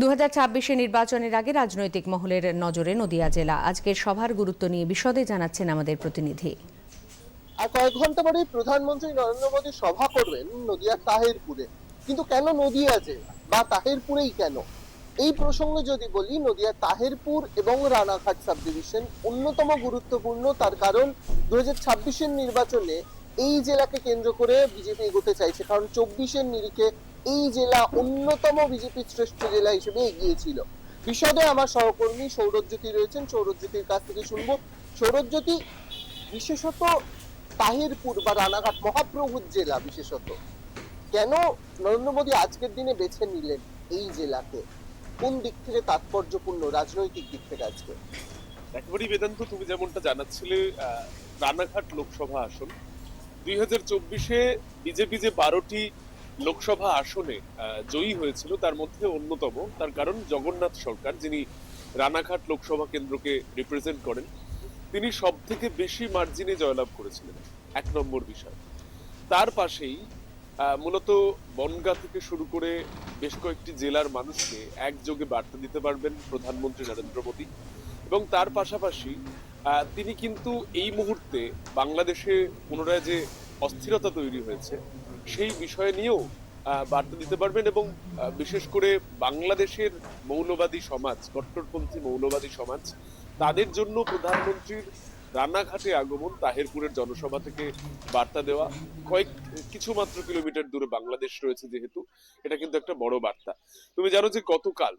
2026 নির্বাচনের আগে রাজনৈতিক মহলের নজরে নদিয়া জেলা। আজকের সভার গুরুত্ব নিয়ে বিশদে জানাচ্ছেন আমাদের প্রতিনিধি। আর কয়েক ঘন্টা পরে প্রধানমন্ত্রী নরেন্দ্র মোদী সভা করবেন নদিয়ার তাহিরপুরে। কিন্তু কেন নদিয়া জেলা বা তাহিরপুরেই কেন? এই প্রসঙ্গে যদি বলি, নদিয়ার তাহিরপুর এবং রানাঘাট সাব ডিভিশন অন্যতম গুরুত্বপূর্ণ। তার কারণ 2026-এর নির্বাচনে এই জেলাকে কেন্দ্র করে বিজেপি এগোতে চাইছে, কারণ 24-এর নিরিখে এই জেলা অন্যতম বিজেপির শ্রেষ্ঠ জেলা হিসেবে এগিয়েছিল। বিশদে আমার সহকর্মী সৌরজ্যোতি রয়েছেন, সৌরজ্যোতির কাছ থেকে শুনবো। সৌরজ্যোতি, বিশেষত তাহিরপুর বা রানাঘাট মহাপ্রভুর জেলা, বিশেষত কেন নরেন্দ্র মোদী আজকের দিনে বেছে নিলেন এই জেলাকে? কোন দিক থেকে তাৎপর্যপূর্ণ রাজনৈতিক দিক থেকে আজকে? একেবারেই বেদান্ত, তুমি যেমনটা জানাচ্ছিলে, রানাঘাট লোকসভা আসন 2024-এ বিজেপি যে 12টি লোকসভা আসনে জয়ী হয়েছিল তার মধ্যে অন্যতম। তার কারণ জগন্নাথ সরকার, যিনি রানাঘাট লোকসভা কেন্দ্রকে রিপ্রেজেন্ট করেন, তিনি সব থেকে বেশি মার্জিনে জয়লাভ করেছিলেন। এক নম্বর বিষয়। তার পাশেই মূলত বনগাঁ থেকে শুরু করে বেশ কয়েকটি জেলার মানুষকে একযোগে বার্তা দিতে পারবেন প্রধানমন্ত্রী নরেন্দ্র মোদী। এবং তার পাশাপাশি তিনি কিন্তু এই মুহূর্তে বাংলাদেশে পুনরায় যে অস্থিরতা তৈরি হয়েছে সেই বিষয় নিয়েও বার্তা দিতে পারবেন। এবং বিশেষ করে বাংলাদেশের মৌলবাদী সমাজ, কট্টরপন্থী মৌলবাদী সমাজ, তাদের জন্য প্রধানমন্ত্রীর রানাঘাটে আগমন, তাহিরপুরের জনসভা থেকে বার্তা দেওয়া, কিছু মাত্র কিলোমিটার দূরে বাংলাদেশ রয়েছে যেহেতু, এটা কিন্তু একটা বড় বার্তা। তুমি জানো যে গতকাল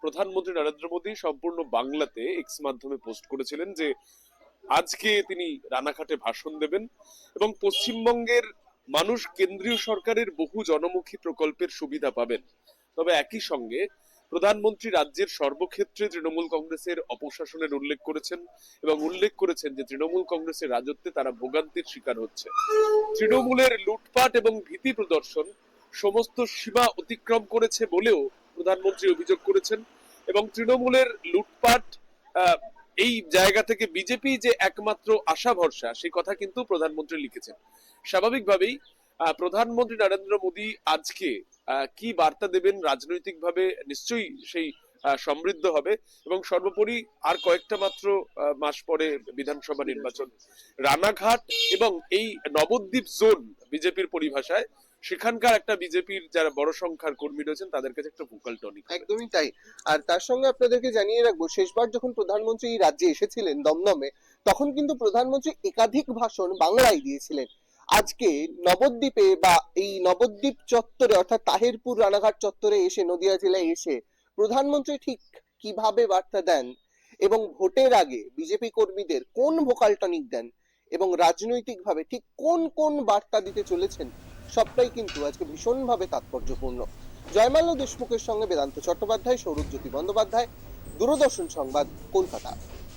প্রধানমন্ত্রী নরেন্দ্র মোদী সম্পূর্ণ বাংলাতে এক্স মাধ্যমে পোস্ট করেছিলেন যে আজকে তিনি রানাঘাটে ভাষণ দেবেন এবং পশ্চিমবঙ্গের মানুষ কেন্দ্রীয় সরকারের বহু জনমুখী প্রকল্পের সুবিধা পাবেন। তবে একই সঙ্গে প্রধানমন্ত্রী রাজ্যের সর্বক্ষেত্রে তৃণমূল কংগ্রেসের অপশাসনের উল্লেখ করেছেন এবং উল্লেখ করেছেন যে তৃণমূল কংগ্রেসের রাজত্বে তারা ভোগান্তির শিকার হচ্ছে। তৃণমূলের লুটপাট এবং ভীতি প্রদর্শন সমস্ত সীমা অতিক্রম করেছে বলেও প্রধানমন্ত্রী অভিযোগ করেছেন। এবং তৃণমূলের লুটপাট এই জায়গা থেকে বিজেপি যে একমাত্র আশা ভরসা, সেই কথা কিন্তু প্রধানমন্ত্রী লিখেছেন। স্বাভাবিকভাবেই প্রধানমন্ত্রী নরেন্দ্র মোদী আজকে কি বার্তা দেবেন রাজনৈতিকভাবে, নিশ্চয়ই সেই সমৃদ্ধ হবে। এবং সর্বোপরি আর কয়েকটা মাত্র মাস পরে বিধানসভা নির্বাচন। রানাঘাট এবং এই নবদ্বীপ জোন বিজেপির পরিভাষায়, সেখানকার একটা বিজেপির যারা বড় সংখ্যার কর্মী রয়েছেন তাদের কাছে একটা ভোকাল টনিক। একদমই তাই। আর তার সঙ্গে আপনাদেরকে জানিয়ে রাখবো, শেষবার যখন প্রধানমন্ত্রী এই রাজ্যে এসেছিলেন দমদমে, তখন কিন্তু প্রধানমন্ত্রী একাধিক ভাষণ বাংলায় দিয়েছিলেন। আজকে নবদ্বীপে বা এই নবদ্বীপ চত্বরে, অর্থাৎ তাহিরপুর রানাঘাট চত্বরে এসে, নদিয়া জেলায় এসে প্রধানমন্ত্রী ঠিক কিভাবে বার্তা দেন এবং ভোটের আগে বিজেপি কর্মীদের কোন ভোকাল টনিক দেন এবং রাজনৈতিকভাবে ঠিক কোন কোন বার্তা দিতে চলেছেন, সবটাই কিন্তু আজকে ভীষণভাবে তাৎপর্যপূর্ণ। জয়মাল্য দেশমুখের সঙ্গে বেদান্ত চট্টোপাধ্যায়, সৌরজ্যোতি বন্দ্যোপাধ্যায়, দূরদর্শন সংবাদ, কলকাতা।